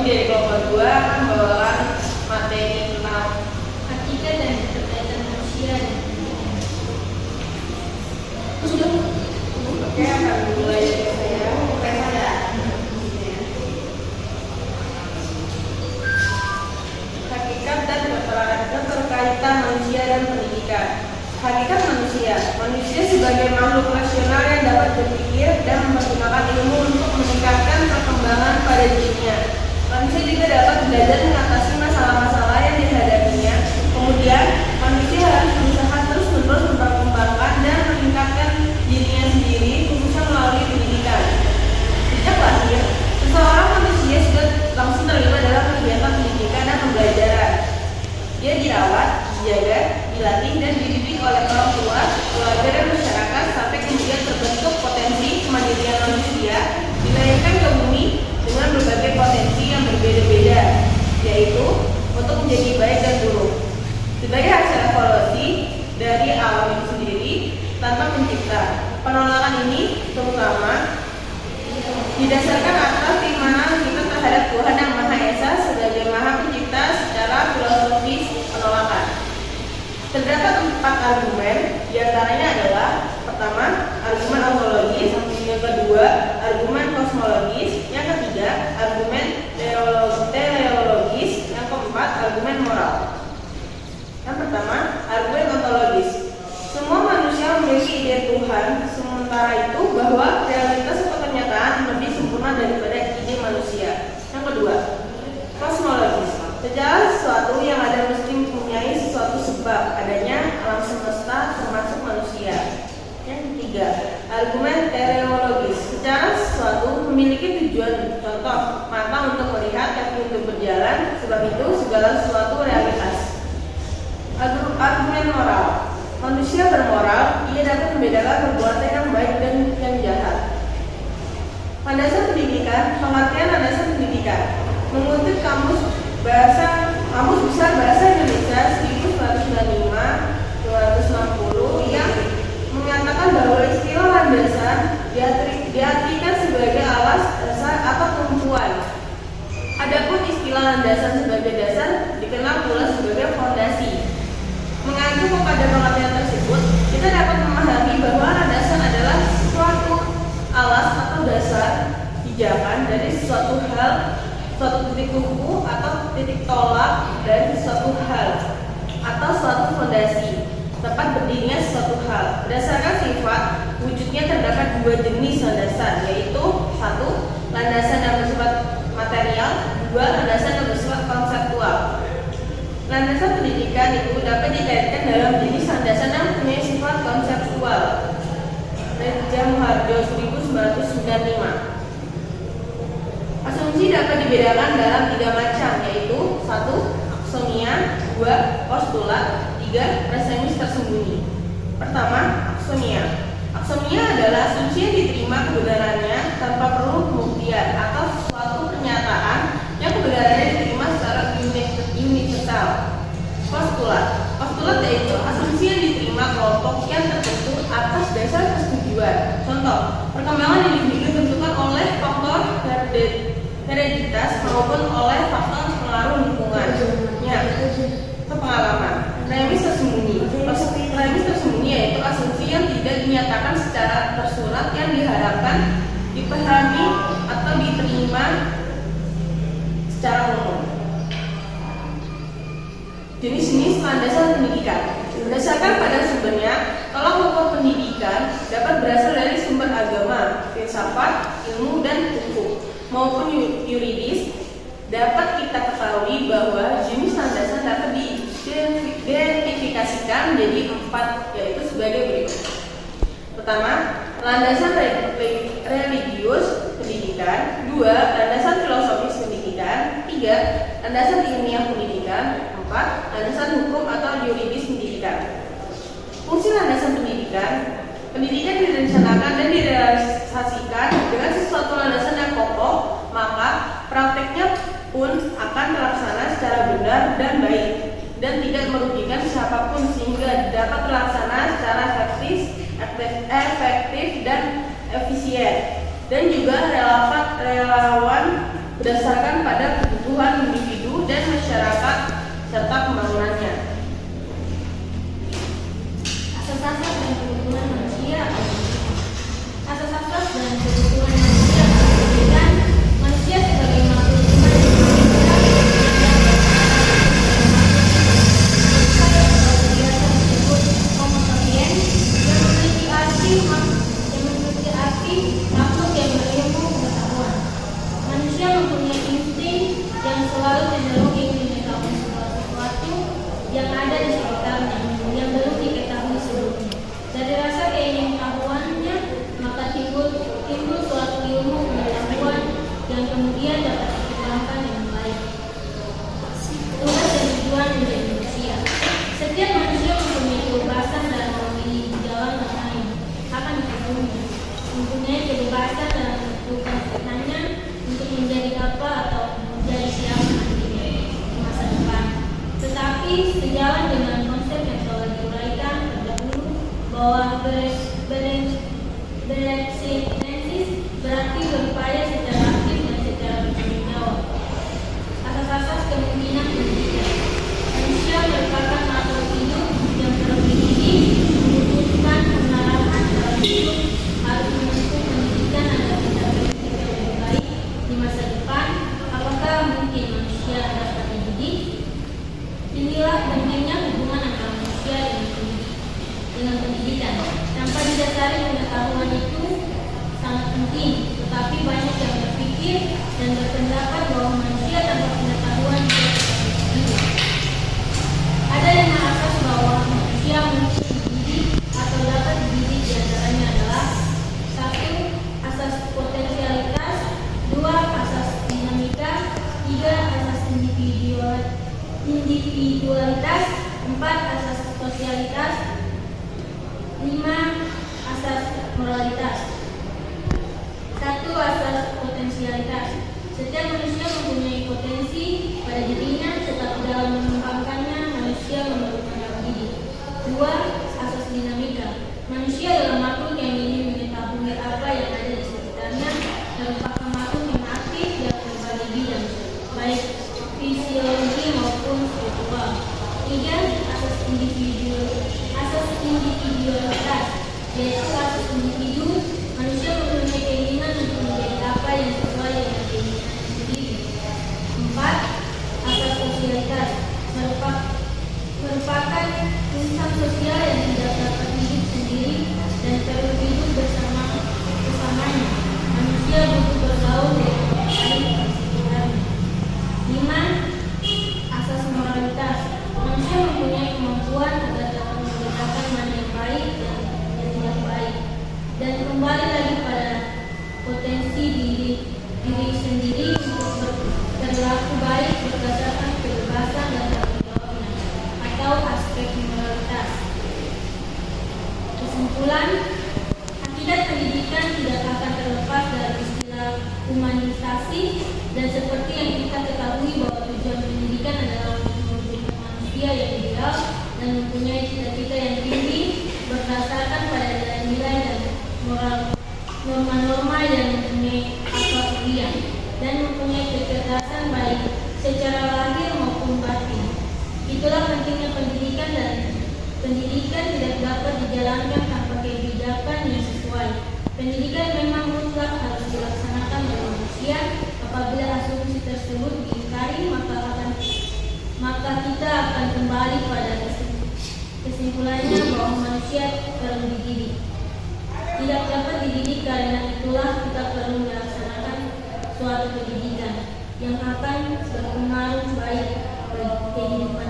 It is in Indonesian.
dari kelompok 2 akan membawakan materi tentang hakikat dan keterkaitan manusia. Oke, akan mulai dari saya. Hakikat dan keterkaitan manusia dan pendidikan. Hakikat manusia. Manusia sebagai makhluk rasional yang dapat berpikir dan mempergunakan ilmu untuk meningkatkan perkembangan pada dirinya. Manusia juga dapat belajar mengatasi masalah-masalah yang dihadapinya. Kemudian, manusia harus berusaha terus-menerus memperkembangkan dan meningkatkan dirinya sendiri, khususnya melalui pendidikan. Sejak lahir, seseorang manusia sudah langsung terlibat dalam kegiatan pendidikan dan pembelajaran. Dia dirawat, dijaga, dilatih, dan dididik oleh orang tua, keluarga, dan masyarakat sampai kemudian terbentuk potensi kemandirian manusia, dilahirkan ke bumi dengan berbagai potensi yang berbeda-beda, yaitu untuk menjadi baik dan buruk. Sebagai hasil evolusi dari alam itu sendiri tanpa pencipta, penolakan ini terutama didasarkan atas keimanan kita terhadap Tuhan Yang Maha Esa sebagai Maha Pencipta secara filosofis penolakan. Terdapat 4 argumen, diantaranya adalah pertama, argumen ontologis, yang kedua, argumen kosmologis, yang ketiga, argumen teleologis, yang keempat, argumen moral. Yang pertama, argumen ontologis. Semua manusia memiliki ide Tuhan, sementara itu bahwa realitas atau kenyataan lebih sempurna daripada ide manusia. Yang kedua, kosmologis. Segala sesuatu yang ada mesti mempunyai sesuatu sebab adanya alam semesta termasuk manusia. Yang ketiga, argumen teleologis. Secara sesuatu memiliki tujuan, contoh mata untuk melihat, kaki untuk berjalan, sebab itu segala sesuatu realitas. Argumen moral. Manusia bermoral, ia dapat membedakan perbuatan yang baik dan yang jahat. Landasan pendidikan, pengertian landasan pendidikan. Mengutip kamus besar bahasa Indonesia 1995-260 yang menyatakan bahwa istilah landasan diartikan sebagai alas dasar atau tumpuan. Adapun istilah landasan sebagai dasar dikenal pula sebagai fondasi. Mengacu kepada pengertian tersebut, kita dapat memahami bahwa landasan adalah suatu alas atau dasar pijakan dari suatu hal, suatu titik tumpu atau titik tolak dari suatu hal, atau suatu fondasi tempat berdirinya suatu hal. Berdasarkan sifat, wujudnya terdapat 2 jenis landasan, yaitu 1. Landasan yang bersifat material, 2. Landasan yang bersifat konseptual. Landasan pendidikan itu dapat dikaitkan dalam jenis landasan yang punya sifat konseptual. Reja Muharjo 1995. Asumsi dapat dibedakan dalam 3 macam, yaitu 1. Aksionia, 2. Postulat, 3. Premis tersembunyi. Pertama, aksionia. Aksionia adalah asumsi yang diterima kebenarannya tanpa perlu pembuktian atau suatu pernyataan yang kebenarannya diterima secara universal. Postulat yaitu asumsi yang diterima kelompok yang terbentuk atas dasar persetujuan. Contoh, perkembangan individu ditentukan oleh faktor hereditas maupun oleh faktor pengaruh lingkungannya atau pengalaman. Premis tersembunyi. Premis tersembunyi yaitu asumsi yang tidak dinyatakan secara tersurat yang diharapkan dipahami atau diterima secara umum. Jenis-jenis landasan pendidikan. Berdasarkan pada sumbernya, tolak ukur pendidikan dapat berasal dari sumber agama, filsafat, ilmu, dan hukum maupun yuridis. Dapat kita ketahui bahwa jenis landasan dapat diidentifikasikan menjadi 4, yaitu sebagai berikut. Pertama, landasan religius pendidikan. 2. Landasan filosofis pendidikan. 3. Landasan ilmiah pendidikan. 4. Landasan hukum atau yuridis pendidikan. Fungsi landasan pendidikan. Pendidikan direncanakan dan direalisasikan dengan sesuatu landasan yang kokoh, maka prakteknya pun akan terlaksana secara benar dan baik dan tidak merugikan siapapun sehingga dapat terlaksana secara efektif dan efisien dan juga relawan berdasarkan pada kebutuhan individu dan masyarakat serta pembangunannya. Asas-asas dan kebutuhan manusia. Asas-asas dan kebutuhan manusia menjadikan manusia sebagai makhluk hidup yang biasa disebut Homo sapiens, yang memiliki arti makhluk yang berilmu pengetahuan. Manusia mempunyai insting yang selalu cenderung ingin mengetahui sesuatu yang ada di sekitarnya yang belum diketahui sebelumnya. Dari rasa keingintahuannya, maka timbul suatu ilmu pengetahuan yang kemudian dapat dikembangkan dengan baik. Tugas dan tujuan menjadi manusia. Setiap manusia mempunyai kebebasan dalam memilih jalan yang lain akan ditempuhnya. Mempunyai kebebasan dalam menentukan pilihannya untuk menjadi apa atau menjadi siapa nantinya di masa depan. Tetapi sejalan dengan konsep yang telah diuraikan terdahulu bahwa bereksistensi berarti berupaya secara aktif dan secara bertanggung jawab. Asas-asas kemungkinan pendidikan. Manusia merupakan makhluk hidup yang terlebih dini membutuhkan pengarahan dalam hidup, harus menempuh pendidikan agar bisa berpikir lebih baik di masa depan. Apakah mungkin manusia dapat dididik? Inilah pentingnya hubungan antara manusia dengan pendidikan. Tanpa didasari pengetahuan itu sangat penting, tetapi banyak yang berpikir dan berpendapat bahwa manusia tanpa pengetahuan tidak dapat hidup. Ada 5 asas bahwa manusia mungkin dididik atau dapat dididik, diantaranya adalah 1. Asas potensialitas, 2. Asas dinamika, 3. Asas individualitas, 4. Asas sosialitas, 5. Asas moralitas. 1. Asas potensialitas. Setiap manusia mempunyai potensi pada dirinya, tetapi dalam mengembangkannya manusia memerlukan pendidik. 2. Asas dinamika. Manusia adalah makhluk yang ingin mengetahui apa yang ada di sekitarnya dan merupakan makhluk yang aktif dalam berbagai bidang, baik fisiologi maupun spiritual. 3. Asas individualitas, yaitu asas individu. Manusia mempunyai keinginan untuk menjadi apa yang sesuai dengan keinginan sendiri. 4. Asas sosialitas merupakan insan sosial yang tidak dapat hidup sendiri dan perlu hidup bersamanya. Manusia butuh bergaul dengan orang lain di sekitarnya. 5. Asas moralitas. Manusia mempunyai kemampuan agar dapat membedakan mana yang baik dan yang tidak baik, dan kembali lagi pada potensi diri sendiri untuk berlaku baik berdasarkan kebebasan dan tanggung jawabnya, atau aspek moralitas. Kesimpulan, hakikat pendidikan tidak akan terlepas dari istilah humanisasi, dan seperti yang kita ketahui bahwa tujuan pendidikan adalah untuk mewujudkan manusia yang ideal dan mempunyai cita-cita yang tinggi berdasarkan pada nilai-nilai dan moral, norma-norma yang mempunyai akal kuliah dan mempunyai kecerdasan baik secara lahir maupun batin. Itulah pentingnya pendidikan, dan pendidikan tidak dapat dijalankan tanpa kebijakan yang sesuai. Pendidikan memang mutlak harus dilaksanakan oleh manusia. Apabila asumsi tersebut diingkari, maka kita akan kembali pada kesimpulannya bahwa manusia perlu dididik. Tidak dapat dididik, karena itulah kita perlu melaksanakan suatu pendidikan yang akan berpengaruh baik bagi kehidupan